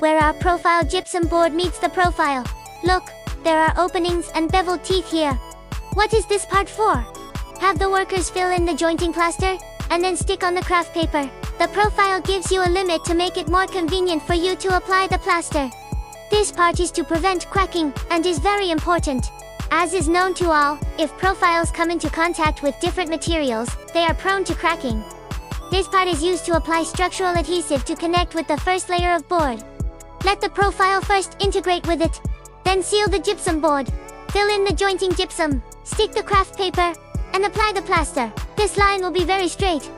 where our profile gypsum board meets the profile. Look, there are openings and beveled teeth here. What is this part for? Have the workers fill in the jointing plaster, and then stick on the craft paper. The profile gives you a limit to make it more convenient for you to apply the plaster. This part is to prevent cracking, and is very important. As is known to all, if profiles come into contact with different materials, they are prone to cracking. This part is used to apply structural adhesive to connect with the first layer of board. Let the profile first integrate with it. Then seal the gypsum board. Fill in the jointing gypsum, stick the craft paper, and apply the plaster. This line will be very straight.